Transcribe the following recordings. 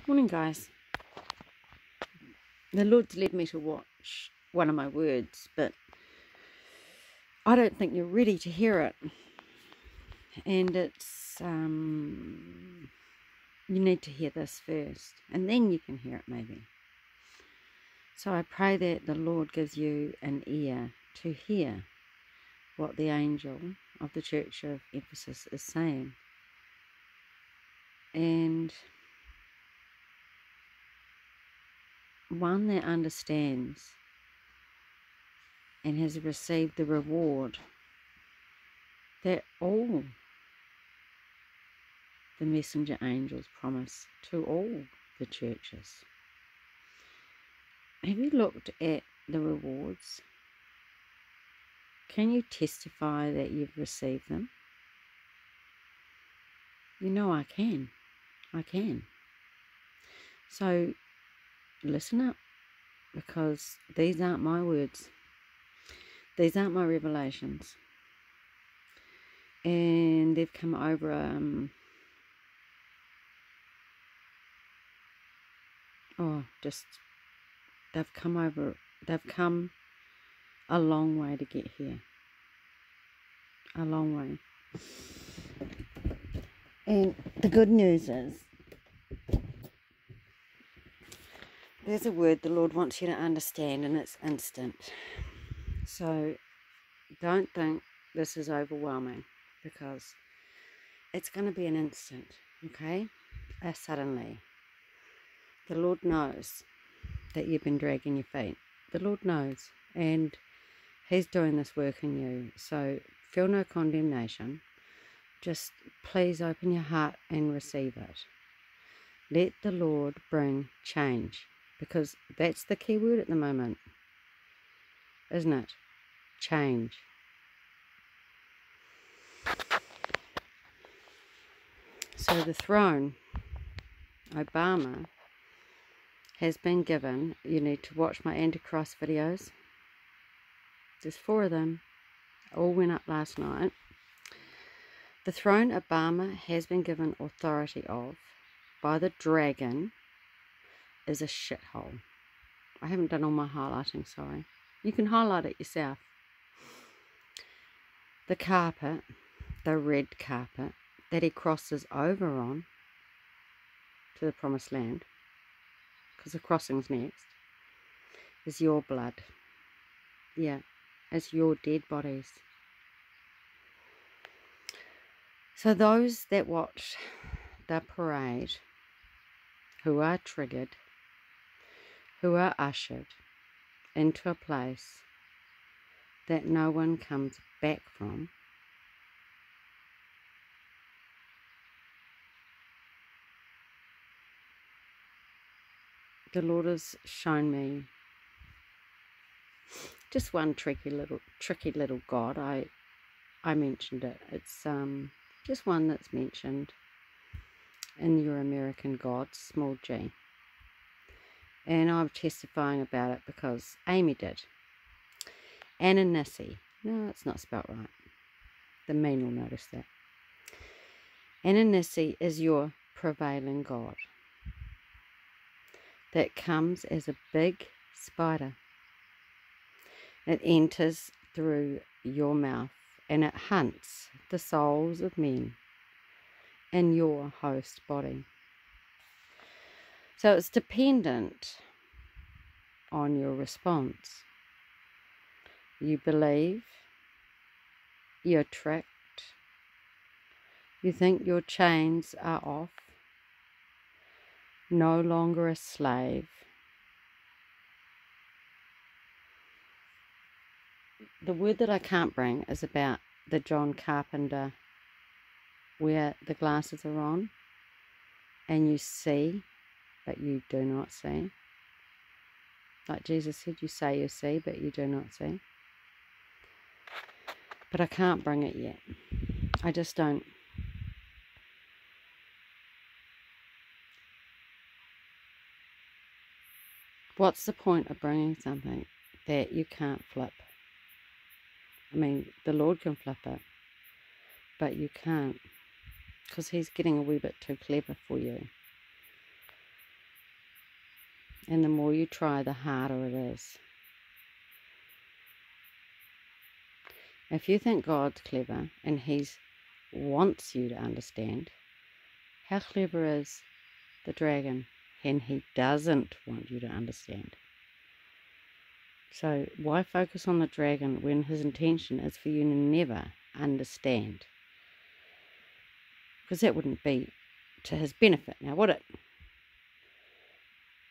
Morning, guys. The Lord's led me to watch one of my words, but I don't think you're ready to hear it. And it's, you need to hear this first, and then you can hear it maybe. So I pray that the Lord gives you an ear to hear what the angel of the Church of Ephesus is saying. And one that understands and has received the reward that all the messenger angels promise to all the churches. Have you looked at the rewards? Can you testify that you've received them? You know I can. I can. So listen up, because these aren't my words. These aren't my revelations. And they've come over they've come a long way to get here. A long way. And the good news is, there's a word the Lord wants you to understand, and it's instant. So don't think this is overwhelming, because it's going to be an instant, okay? Suddenly. The Lord knows that you've been dragging your feet. The Lord knows, and He's doing this work in you. So feel no condemnation. Just please open your heart and receive it. Let the Lord bring change, because that's the key word at the moment, isn't it? Change. So the throne, Obama, has been given. You need to watch my AntiChrist videos. There's 4 of them. All went up last night. The throne Obama has been given authority of by the dragon is a shithole. I haven't done all my highlighting, sorry. You can highlight it yourself. The carpet, the red carpet that he crosses over on to the promised land, because the crossing's next, is your blood. Yeah, it's your dead bodies. So those that watch the parade, who are triggered, who are ushered into a place that no one comes back from, the Lord has shown me just one tricky little god. I mentioned it. It's just one that's mentioned in your American gods, small g. And I'm testifying about it because Amy did. Ananisi. No, it's not spelt right. The mean will notice that. Ananisi is your prevailing god that comes as a big spider. It enters through your mouth, and it hunts the souls of men in your host body. So it's dependent on your response. You believe, you're tricked, you think your chains are off, no longer a slave. The word that I can't bring is about the John Carpenter, where the glasses are on and you see, but you do not see. Like Jesus said, you say you see, but you do not see. But I can't bring it yet. I just don't. What's the point of bringing something that you can't flip? I mean, the Lord can flip it, but you can't, because He's getting a wee bit too clever for you. And the more you try, the harder it is. If you think God's clever and He wants you to understand, how clever is the dragon? And he doesn't want you to understand. So why focus on the dragon when his intention is for you to never understand? Because that wouldn't be to his benefit now, would it?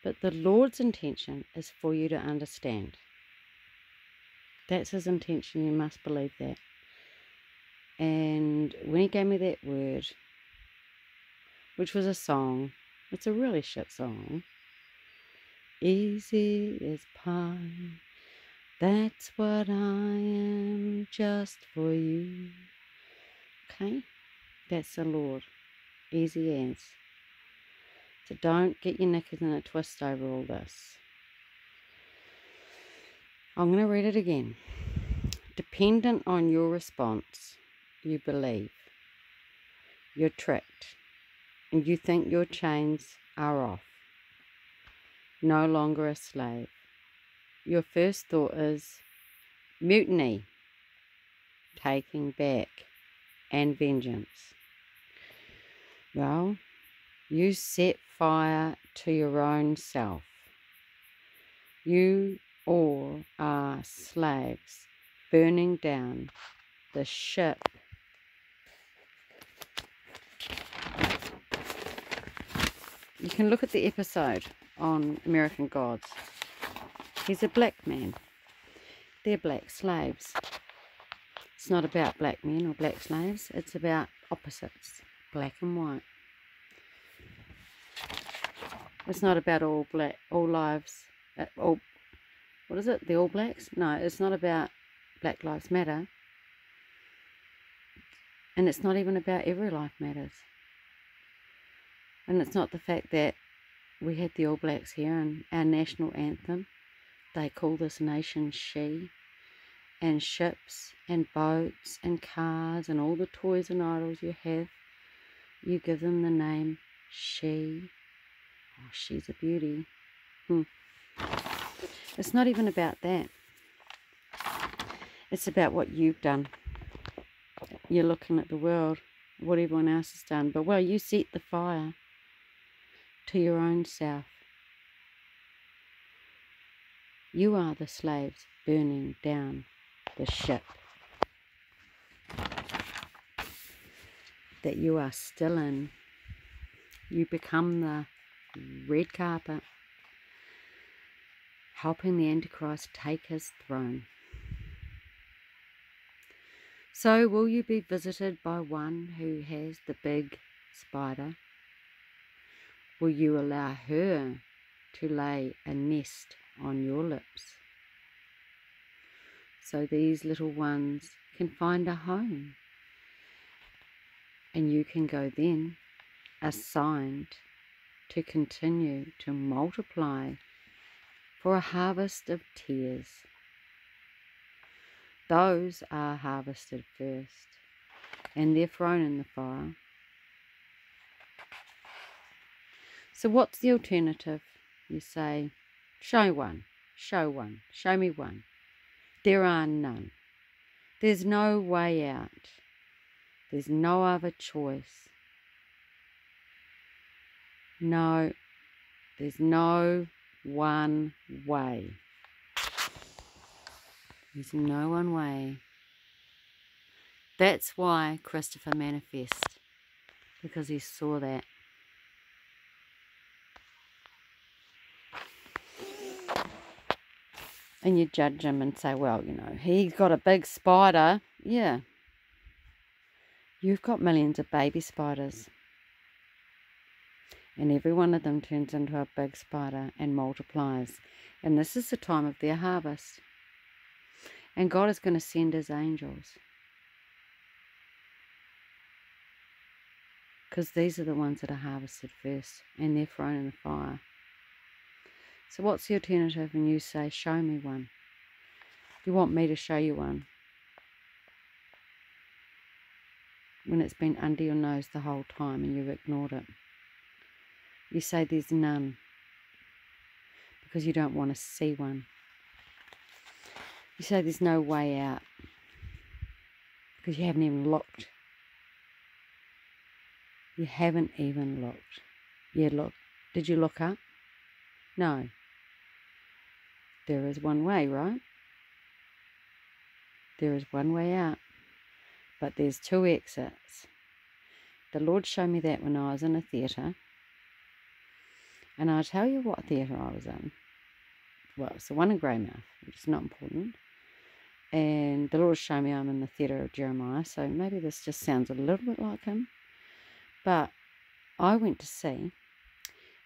But the Lord's intention is for you to understand. That's his intention. You must believe that. And when he gave me that word, which was a song, it's a really shit song. Easy as pie, that's what I am, just for you. Okay? That's the Lord. Easy as. So don't get your knickers in a twist over all this. I'm going to read it again. Dependent on your response, you believe. You're tricked. And you think your chains are off. No longer a slave. Your first thought is mutiny, taking back, and vengeance. Well, you set fire to your own self. You all are slaves burning down the ship You can look at the episode on American Gods. He's a black man. They're black slaves. It's not about black men or black slaves. It's about opposites, black and white. It's not about all lives, what is it? The All Blacks? No, it's not about Black Lives Matter. And it's not even about Every Life Matters. And it's not the fact that we had the All Blacks here and our national anthem. They call this nation she. And ships and boats and cars and all the toys and idols you have, you give them the name she. Oh, she's a beauty. It's not even about that. It's about what you've done. You're looking at the world, what everyone else has done. But, well, you set the fire to your own self. You are the slaves burning down the ship that you are still in. You become the red carpet, helping the AntiChrist take his throne. So will you be visited by one who has the big spider? Will you allow her to lay a nest on your lips, so these little ones can find a home, and you can go then assigned to continue to multiply for a harvest of tears. Those are harvested first, and they're thrown in the fire. So what's the alternative? You say, show one, show me one. There are none. There's no way out. There's no other choice. No, there's no one way. There's no one way. That's why Christopher manifests, because he saw that. And you judge him and say, well, you know, he's got a big spider. Yeah. You've got millions of baby spiders. And every one of them turns into a big spider and multiplies. And this is the time of their harvest. And God is going to send his angels. Because these are the ones that are harvested first. And they're thrown in the fire. So what's the alternative? And you say, show me one. You want me to show you one, when it's been under your nose the whole time and you've ignored it. You say there's none. because you don't want to see one. You say there's no way out because you haven't even looked. You haven't even looked. Yeah, look. Did you look up? No. There is one way, right? There is one way out. But there's two exits. The Lord showed me that when I was in a theatre. And I'll tell you what theatre I was in. Well, it's the one in Greymouth, which is not important. And the Lord showed me I'm in the theatre of Jeremiah, so maybe this just sounds a little bit like him. But I went to see,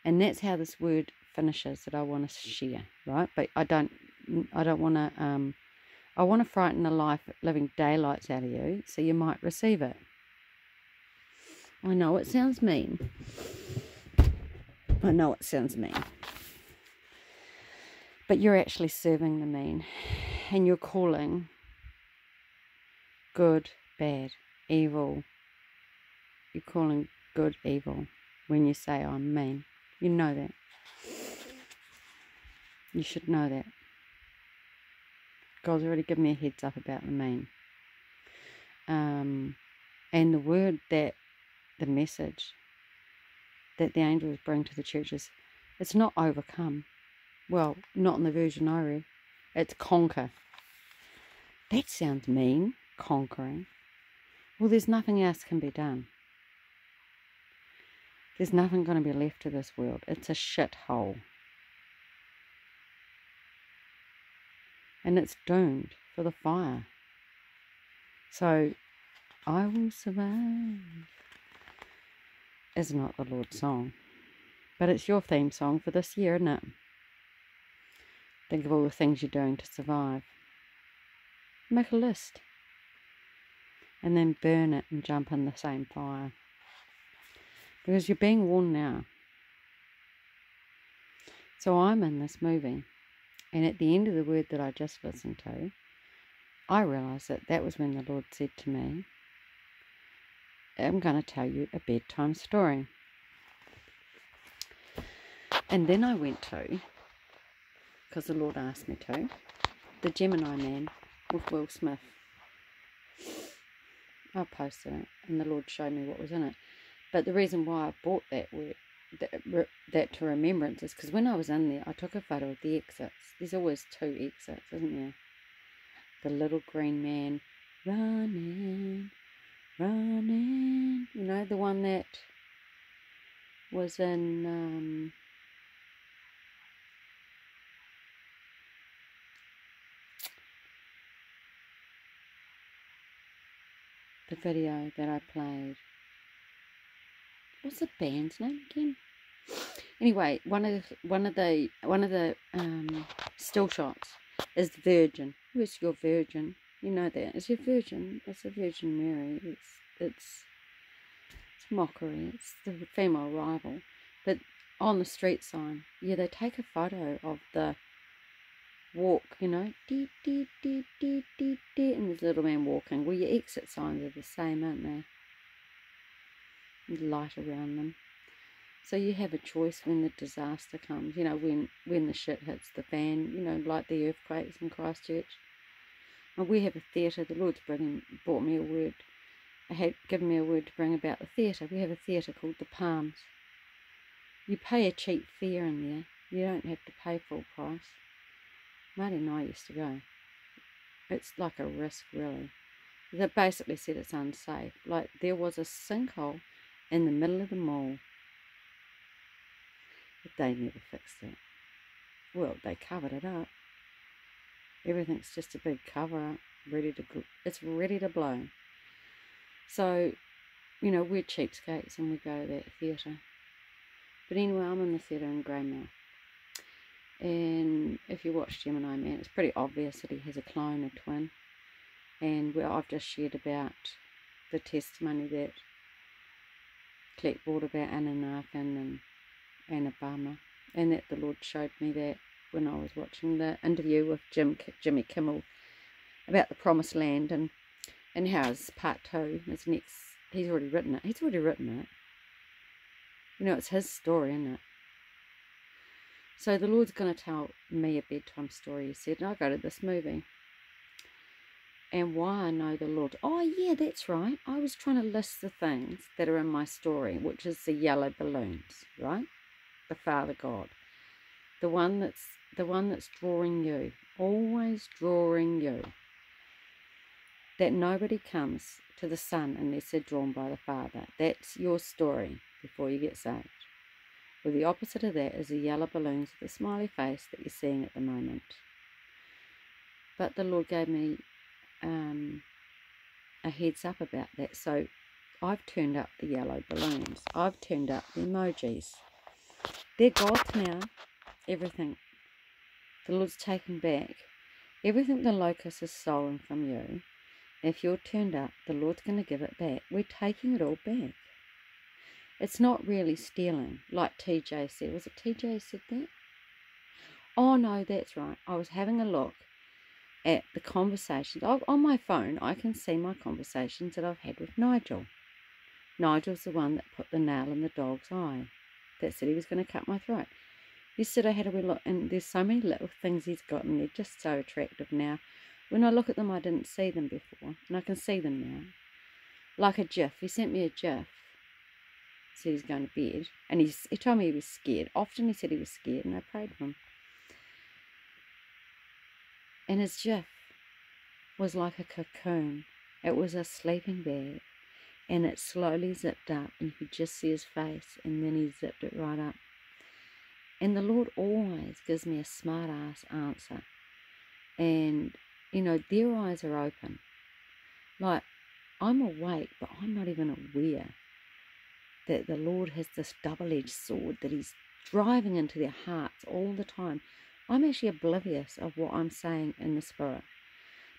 and that's how this word finishes that I want to share, right? But I don't want to, I want to frighten the life, living daylights out of you, so you might receive it. I know it sounds mean. I know it sounds mean. But you're actually serving the mean. And you're calling good, bad, evil. You're calling good, evil when you say I'm mean. You know that. You should know that. God's already given me a heads up about the mean. And the word that, the message that the angels bring to the churches, it's not overcome. Well, not in the version I read. It's conquer. That sounds mean, conquering. Well, there's nothing else can be done. There's nothing going to be left of this world. It's a shithole. And it's doomed for the fire. So, I will survive is not the Lord's song. But it's your theme song for this year, isn't it? Think of all the things you're doing to survive. Make a list. And then burn it and jump in the same fire. Because you're being warned now. So I'm in this movie. And at the end of the word that I just listened to, I realised that that was when the Lord said to me, I'm going to tell you a bedtime story. And then I went to, because the Lord asked me to, the Gemini Man with Will Smith. I posted it and the Lord showed me what was in it. But the reason why I bought that word, that to remembrance, is because when I was in there, I took a photo of the exits. There's always two exits, isn't there? The little green man running, running. You know, the one that was in the video that I played. What's the band's name again? Anyway, one of the still shots is the Virgin. Where's your Virgin? You know that. It's your Virgin. It's a Virgin Mary. It's mockery. It's the female rival. But on the street sign, yeah, they take a photo of the walk, you know, dee, dee, dee, dee, dee, dee, and there's a little man walking. Well, your exit signs are the same, aren't they? With light around them. So you have a choice when the disaster comes, you know, when the shit hits the fan, you know, like the earthquakes in Christchurch. And we have a theatre. The Lord's brought me a word. Had given me a word to bring about the theatre. We have a theatre called the Palms. You pay a cheap fare in there. You don't have to pay full price. Marty and I used to go. It's like a risk, really. They basically said it's unsafe. Like, there was a sinkhole in the middle of the mall. But they never fixed it. Well, they covered it up. Everything's just a big cover-up. It's ready to blow. So, you know, we're cheapskates and we go to that theatre. But anyway, I'm in the theatre in Greymouth. And if you watch Gemini Man, it's pretty obvious that he has a clone, a twin. And I've just shared about the testimony that Clec brought about Anunnaki and Obama. And that the Lord showed me that when I was watching the interview with Jimmy Kimmel about the Promised Land and how his part 2, his next, he's already written it. You know, it's his story, isn't it? So the Lord's going to tell me a bedtime story. He said, I'll go to this movie. And why I know the Lord. Oh, yeah, that's right. I was trying to list the things that are in my story, which is the yellow balloons, right? The Father God. The one that's drawing you. Always drawing you. That nobody comes to the Son unless they're drawn by the Father. That's your story before you get saved. Well, the opposite of that is the yellow balloons with the smiley face that you're seeing at the moment. But the Lord gave me a heads up about that. So I've turned up the yellow balloons. I've turned up the emojis. They're God's now. Everything. The Lord's taken back. Everything the locust has stolen from you. If you're turned up, the Lord's going to give it back. We're taking it all back. It's not really stealing, like TJ said. Was it TJ who said that? Oh, no, that's right. I was having a look at the conversations. On my phone, I can see my conversations that I've had with Nigel. Nigel's the one that put the nail in the dog's eye. That said he was going to cut my throat. Yesterday I had a wee look, and there's so many little things he's got, and they're just so attractive now. When I look at them, I didn't see them before, and I can see them now. Like a GIF. He sent me a GIF. Said he's going to bed, and he told me he was scared. Often he said he was scared, and I prayed for him. And his GIF was like a cocoon. It was a sleeping bag, and it slowly zipped up, and you could just see his face, and then he zipped it right up. And the Lord always gives me a smart-ass answer. And, you know, their eyes are open. Like, I'm awake, but I'm not even aware that the Lord has this double-edged sword that he's driving into their hearts all the time. I'm actually oblivious of what I'm saying in the Spirit.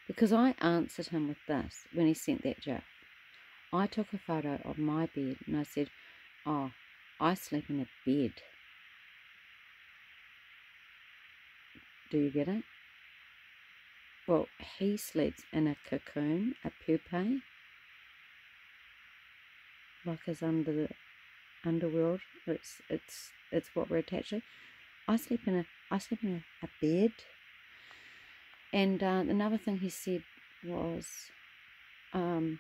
Because I answered him with this when he sent that GIF. I took a photo of my bed and I said, oh, I sleep in a bed. Do you get it? Well, he sleeps in a cocoon, a pupae, like his under the underworld. It's what we're attached to. I sleep in a bed. And another thing he said was, I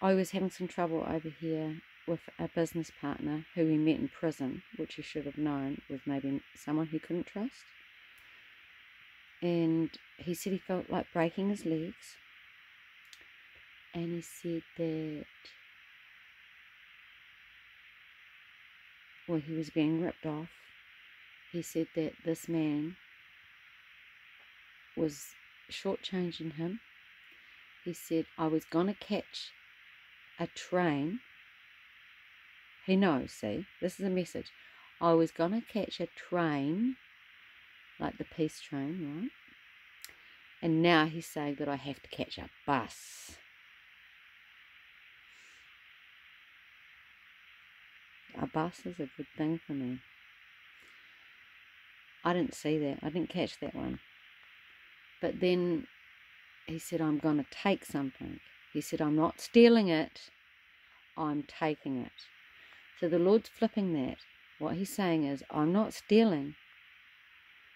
was having some trouble over here with a business partner who we met in prison, which he should have known was maybe someone he couldn't trust. And he said he felt like breaking his legs. And he said that, well, he was being ripped off. He said that this man was shortchanging him. He said, I was going to catch a train. He knows, see, this is a message. I was going to catch a train, like the peace train, right? And now he's saying that I have to catch a bus. A bus is a good thing for me. I didn't see that. I didn't catch that one. But then he said, I'm going to take something. He said, I'm not stealing it. I'm taking it. So the Lord's flipping that. What he's saying is, I'm not stealing.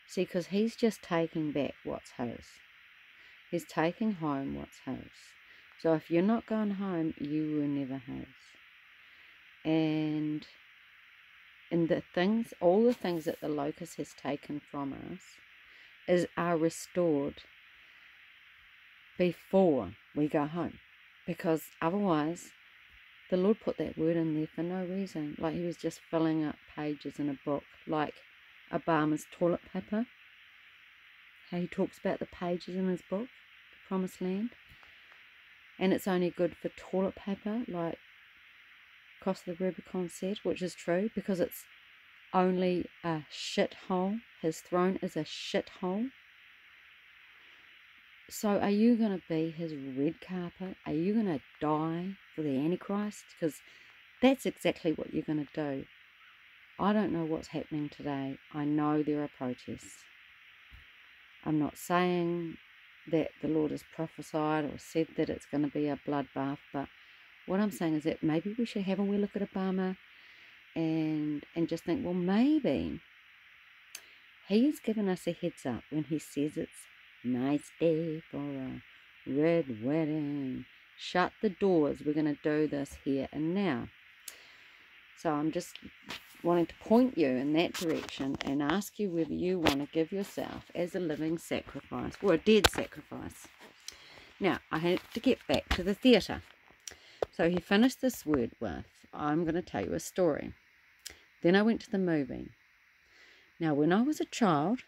See, because he's just taking back what's his. He's taking home what's his. So if you're not going home, you were never his. And the things, all the things that the locust has taken from us are restored before we go home. Because otherwise, the Lord put that word in there for no reason. Like he was just filling up pages in a book, like Obama's toilet paper. How he talks about the pages in his book, The Promised Land. And it's only good for toilet paper, like Cross the Rubicon said, which is true, because it's only a shithole. His throne is a shithole. So are you going to be his red carpet? Are you going to die for the Antichrist? Because that's exactly what you're going to do. I don't know what's happening today. I know there are protests. I'm not saying that the Lord has prophesied or said that it's going to be a bloodbath, but what I'm saying is that maybe we should have a wee look at Obama and just think, well, maybe He's given us a heads up when he says it's nice day for a red wedding. Shut the doors. We're going to do this here and now. So I'm just wanting to point you in that direction and ask you whether you want to give yourself as a living sacrifice or a dead sacrifice. Now, I had to get back to the theatre. So he finished this word with, I'm going to tell you a story. Then I went to the movie. Now, when I was a child,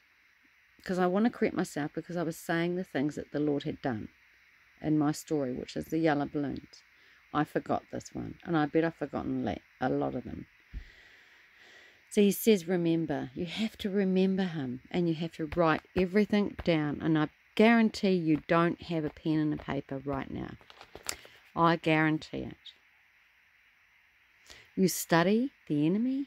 because I want to correct myself because I was saying the things that the Lord had done in my story, which is the yellow balloons. I forgot this one, and I bet I've forgotten a lot of them. So he says, remember. You have to remember him, and you have to write everything down. And I guarantee you don't have a pen and a paper right now. I guarantee it. You study the enemy,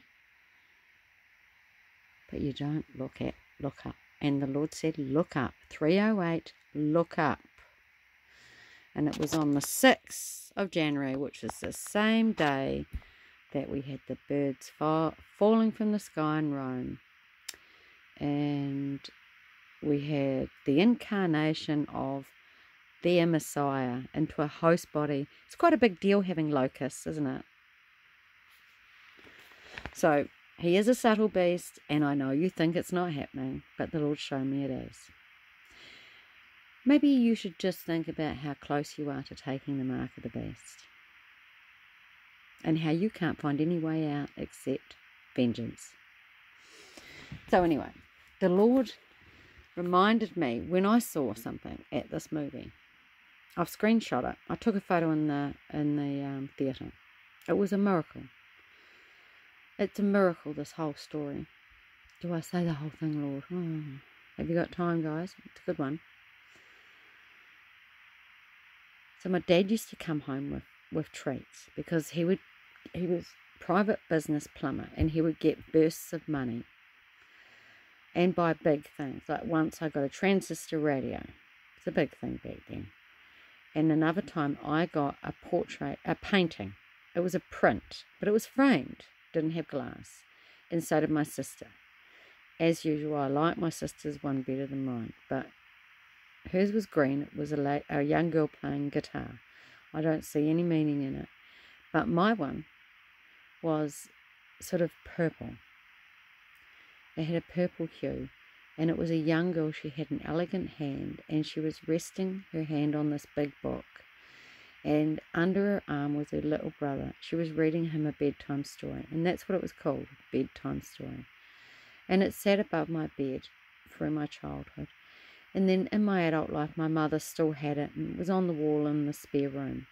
but you don't look up. And the Lord said, look up. 3:08, look up. And it was on the 6th of January, which is the same day that we had the birds falling from the sky in Rome. And we had the incarnation of their Messiah into a host body. It's quite a big deal having locusts, isn't it? So he is a subtle beast, and I know you think it's not happening, but the Lord showed me it is. Maybe you should just think about how close you are to taking the mark of the beast and how you can't find any way out except vengeance. So anyway, the Lord reminded me when I saw something at this movie. I've screenshot it. I took a photo in the theatre. It was a miracle. It's a miracle, this whole story. Do I say the whole thing, Lord? Oh, have you got time, guys? It's a good one. So my dad used to come home with treats because he was private business plumber, and he would get bursts of money and buy big things. Like once I got a transistor radio. It's a big thing back then. And another time I got a painting. It was a print, but it was framed, didn't have glass. And so did my sister. As usual, I like my sister's one better than mine, but hers was green. It was a young girl playing guitar. I don't see any meaning in it. But my one was sort of purple. It had a purple hue, and it was a young girl. She had an elegant hand, and she was resting her hand on this big book. And under her arm was her little brother. She was reading him a bedtime story, and that's what it was called, bedtime story. And it sat above my bed through my childhood. And then in my adult life, my mother still had it, and it was on the wall in the spare room.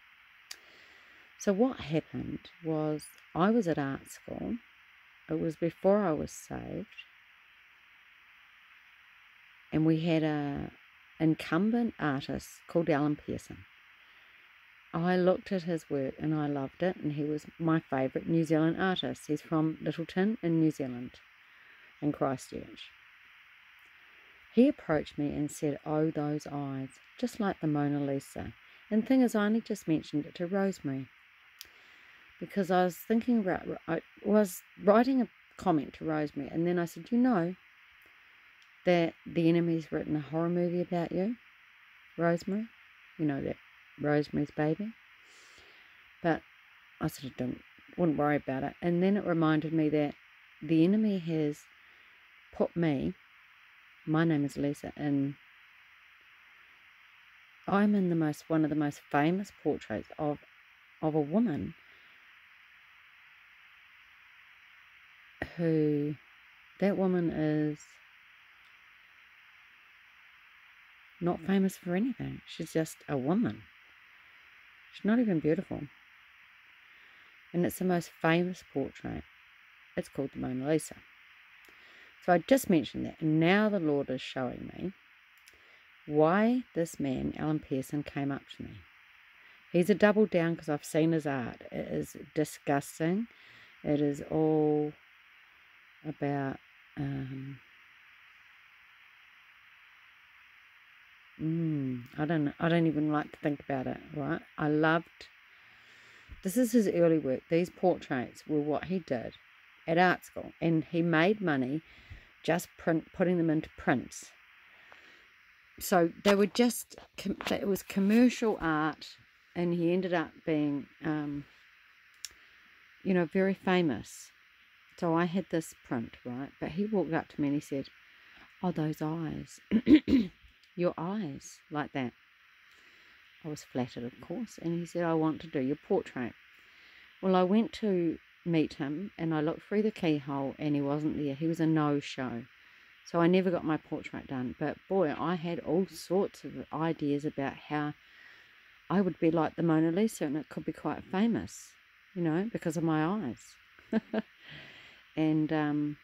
So what happened was I was at art school. It was before I was saved. And we had an incumbent artist called Alan Pearson. I looked at his work and I loved it, and he was my favourite New Zealand artist. He's from Littleton in New Zealand, in Christchurch. He approached me and said, oh, those eyes, just like the Mona Lisa. And the thing is, I only just mentioned it to Rosemary because I was thinking about, I was writing a comment to Rosemary, and then I said, you know that the enemy's written a horror movie about you, Rosemary? You know that Rosemary's Baby? But I sort of wouldn't worry about it. And then it reminded me that the enemy has put me, my name is Lisa, and I'm in one of the most famous portraits of a woman who, that woman is not famous for anything. She's just a woman. She's not even beautiful. And it's the most famous portrait. It's called the Mona Lisa. So I just mentioned that, and now the Lord is showing me why this man, Alan Pearson, came up to me. He's a double down because I've seen his art. It is disgusting. It is all about I don't even like to think about it, right? This is his early work. These portraits were what he did at art school, and he made money just putting them into prints. So they were just, it was commercial art, and he ended up being, you know, very famous. So I had this print, right? But he walked up to me and he said, "Oh, those eyes, your eyes, like that." I was flattered, of course, and he said, "I want to do your portrait." Well, I went to meet him, and I looked through the keyhole, and he wasn't there. He was a no-show. So I never got my portrait done. But boy, I had all sorts of ideas about how I would be like the Mona Lisa, and it could be quite famous, you know, because of my eyes. And,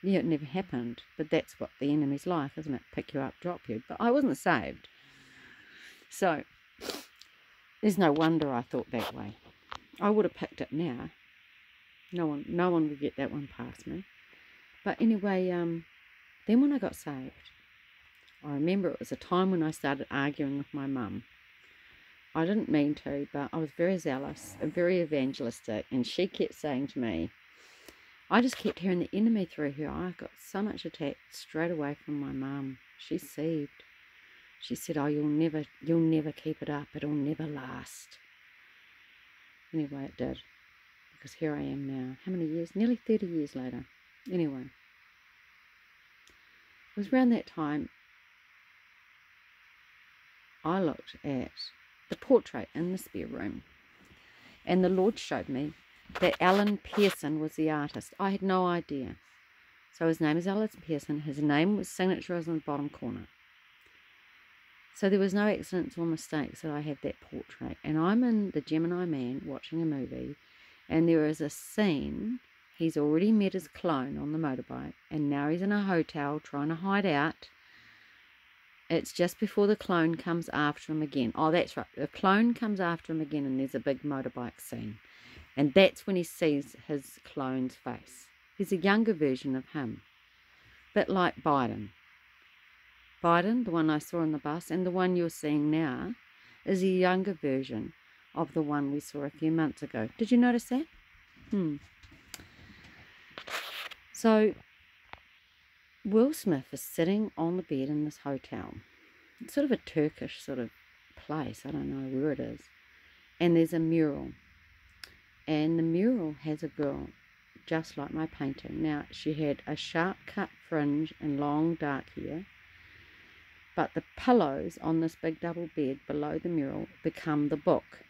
yeah, it never happened. But that's what the enemy's like, isn't it? Pick you up, drop you. But I wasn't saved. So there's no wonder I thought that way. I would have picked it now. No one would get that one past me. But anyway, then when I got saved, I remember it was a time when I started arguing with my mum. I didn't mean to, but I was very zealous and very evangelistic, and she kept saying to me, I just kept hearing the enemy through her. I got so much attack straight away from my mum. She seethed. She said, "Oh, you'll never keep it up. It'll never last." Anyway, it did, because here I am now. How many years? Nearly 30 years later. Anyway, it was around that time I looked at the portrait in the spare room, and the Lord showed me that Alan Pearson was the artist. I had no idea. So his name is Alan Pearson. His signature was in the bottom corner. So there was no accidents or mistakes that I had that portrait. And I'm in the Gemini Man watching a movie, and there is a scene. He's already met his clone on the motorbike, and now he's in a hotel trying to hide out. It's just before the clone comes after him again. Oh, that's right. The clone comes after him again, and there's a big motorbike scene. And that's when he sees his clone's face. He's a younger version of him. Bit like Biden. Biden, the one I saw on the bus, and the one you're seeing now, is a younger version of the one we saw a few months ago. Did you notice that? So, Will Smith is sitting on the bed in this hotel. It's sort of a Turkish sort of place. I don't know where it is. And there's a mural. And the mural has a girl just like my painting. Now, she had a sharp cut fringe and long dark hair. But the pillows on this big double bed below the mural become the book.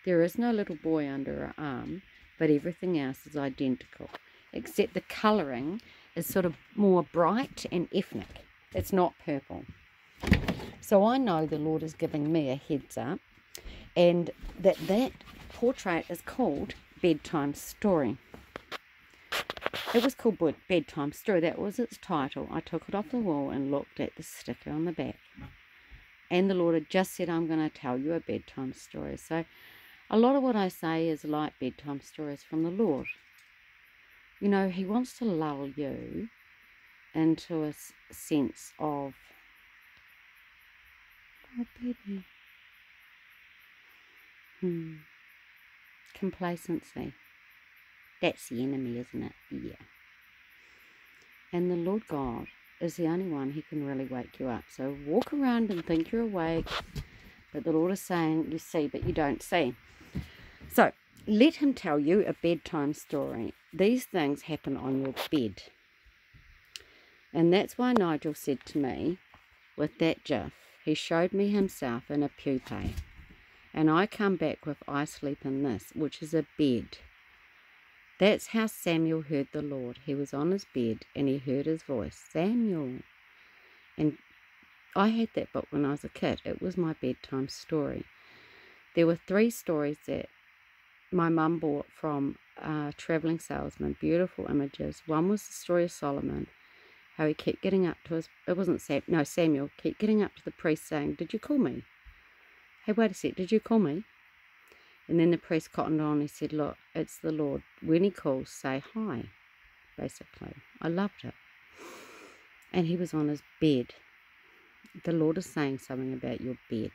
There is no little boy under her arm, but everything else is identical, except the colouring is sort of more bright and ethnic. It's not purple. So I know the Lord is giving me a heads up, and that portrait is called Bedtime Story. It was called Bedtime Story. That was its title. I took it off the wall and looked at the sticker on the back. And the Lord had just said, "I'm going to tell you a bedtime story." So a lot of what I say is like bedtime stories from the Lord. You know, He wants to lull you into a sense of, oh, baby, complacency. That's the enemy, isn't it? Yeah. And the Lord God is the only one He can really wake you up. So walk around and think you're awake, but the Lord is saying you see, but you don't see. So let Him tell you a bedtime story. These things happen on your bed. And that's why Nigel said to me, with that gif, he showed me himself in a pupae. And I come back with I sleep in this, which is a bed. That's how Samuel heard the Lord. He was on his bed and he heard His voice, "Samuel." And I had that book when I was a kid. It was my bedtime story. There were 3 stories that my mum bought from a travelling salesman, beautiful images. One was the story of Solomon, how he kept getting up to his, Samuel, kept getting up to the priest saying, "Did you call me? Hey, wait a sec, did you call me?" And then the priest cottoned on. He said, "Look, it's the Lord. When He calls, say hi," basically. I loved it. And he was on his bed. The Lord is saying something about your bed.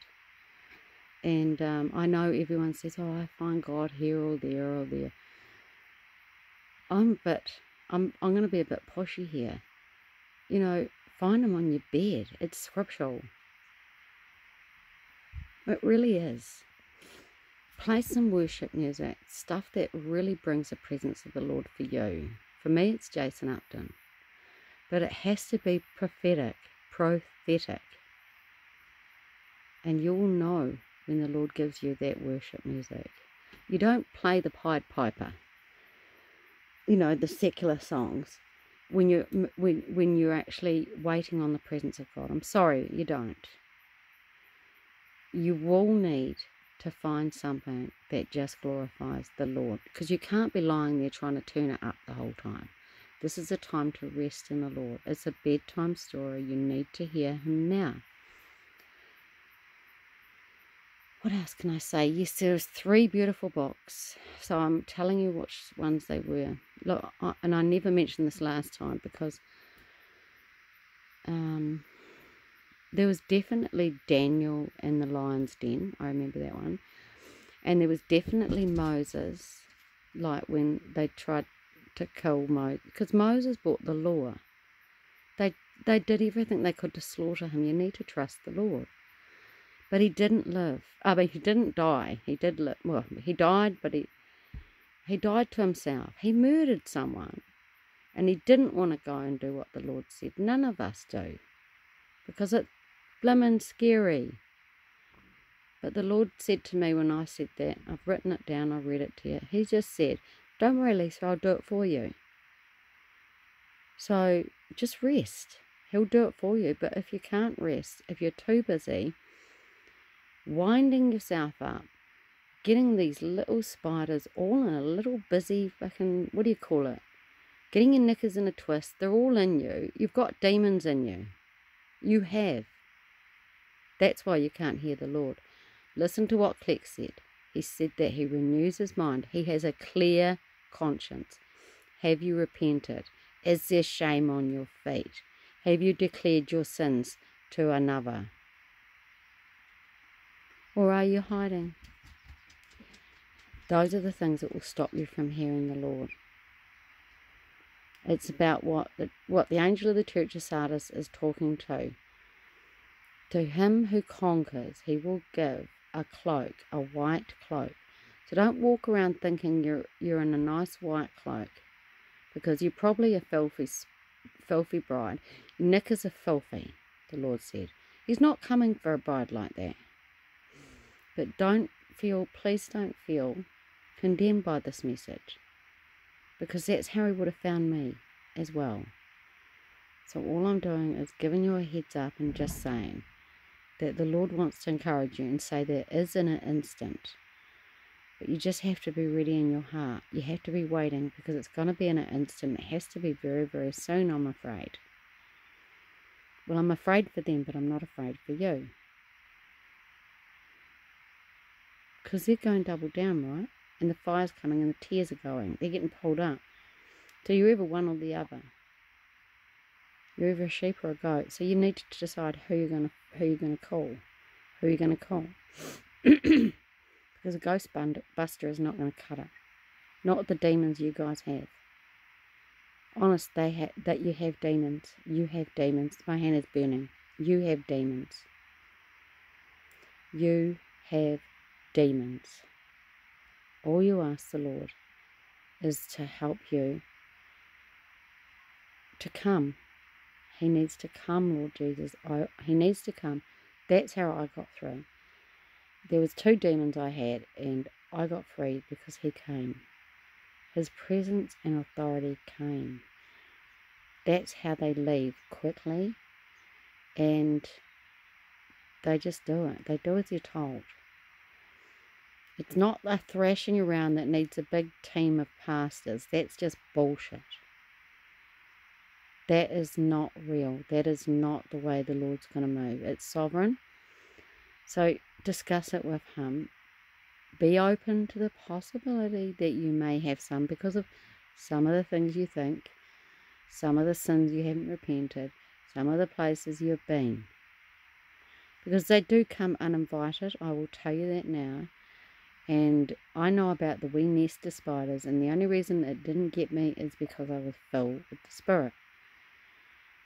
And I know everyone says, "Oh, I find God here or there or there." I'm going to be a bit pushy here. You know, find them on your bed. It's scriptural. It really is. Play some worship music, stuff that really brings the presence of the Lord for you. For me, it's Jason Upton. But it has to be prophetic. And you'll know when the Lord gives you that worship music. You don't play the Pied Piper, you know, the secular songs, when you're actually waiting on the presence of God. I'm sorry, you don't. You will need to find something that just glorifies the Lord, because you can't be lying there trying to turn it up the whole time. This is a time to rest in the Lord. It's a bedtime story. You need to hear him now. What else can I say? Yes, there's 3 beautiful books. So I'm telling you which ones they were. Look, and I never mentioned this last time because there was definitely Daniel in the lion's den. I remember that one. And there was definitely Moses, like when they tried to kill Moses, because Moses brought the law. They did everything they could to slaughter him. You need to trust the Lord. But he didn't live. I mean, he didn't die. He did live. Well, he died, but he died to himself. He murdered someone. And he didn't want to go and do what the Lord said. None of us do. Because it's blimmin' scary. But the Lord said to me when I said that, I've written it down, I read it to you. He just said, don't worry, Lisa, I'll do it for you. So just rest. He'll do it for you. But if you can't rest, if you're too busy winding yourself up, getting these little spiders all in a little busy fucking, what do you call it? Getting your knickers in a twist, they're all in you. You've got demons in you. You have. That's why you can't hear the Lord. Listen to what Cleck said. He said that he renews his mind. He has a clear conscience. Have you repented? Is there shame on your feet? Have you declared your sins to another? Or are you hiding? Those are the things that will stop you from hearing the Lord. It's about what the angel of the church of Sardis is talking to. To him who conquers, he will give a cloak, a white cloak. So don't walk around thinking you're in a nice white cloak, because you're probably a filthy bride. Your knickers are filthy, the Lord said. He's not coming for a bride like that. But please don't feel condemned by this message, because that's how he would have found me as well. So all I'm doing is giving you a heads up and just saying that the Lord wants to encourage you and say there is in an instant. But you just have to be ready in your heart. You have to be waiting, because it's going to be in an instant. It has to be very, very soon, I'm afraid. Well, I'm afraid for them, but I'm not afraid for you. Because they're going double down, right? And the fire's coming and the tears are going. They're getting pulled up. So you're either one or the other. You're either a sheep or a goat. So you need to decide who you're going to call. Who you're going to call. Because a ghost buster is not going to cut it. Not the demons you guys have. Honest, that you have demons. You have demons. My hand is burning. You have demons. You have demons. All you ask the Lord is to help you to come. He needs to come, Lord Jesus. He needs to come. That's how I got through. There was 2 demons I had, and I got free because he came. His presence and authority came. That's how they leave, quickly, and they just do it. They do as you're told. It's not a thrashing around that needs a big team of pastors. That's just bullshit. That is not real. That is not the way the Lord's going to move. It's sovereign. So discuss it with him. Be open to the possibility that you may have some, because of some of the things you think, some of the sins you haven't repented, some of the places you've been. Because they do come uninvited, I will tell you that now. And I know about the wee nest of spiders, and the only reason it didn't get me is because I was filled with the Spirit.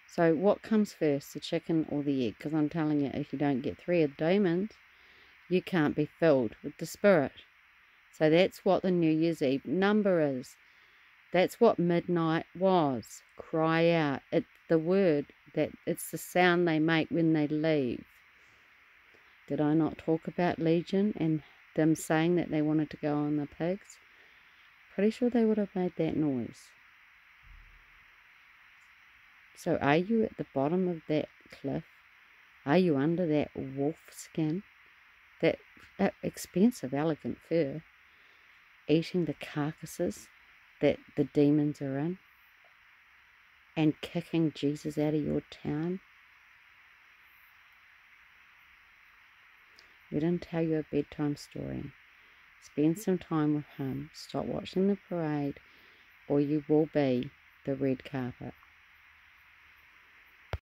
So what comes first, the chicken or the egg? Because I'm telling you, if you don't get 3 of the demons, you can't be filled with the Spirit. So that's what the New Year's Eve number is. That's what midnight was. Cry out. It's the word, that it's the sound they make when they leave. Did I not talk about Legion and them saying that they wanted to go on the pigs? Pretty sure they would have made that noise. So are you at the bottom of that cliff? Are you under that wolf skin? That expensive, elegant fur? Eating the carcasses that the demons are in? And kicking Jesus out of your town? Let him tell you a bedtime story. Spend some time with him. Stop watching the parade, or you will be the red carpet.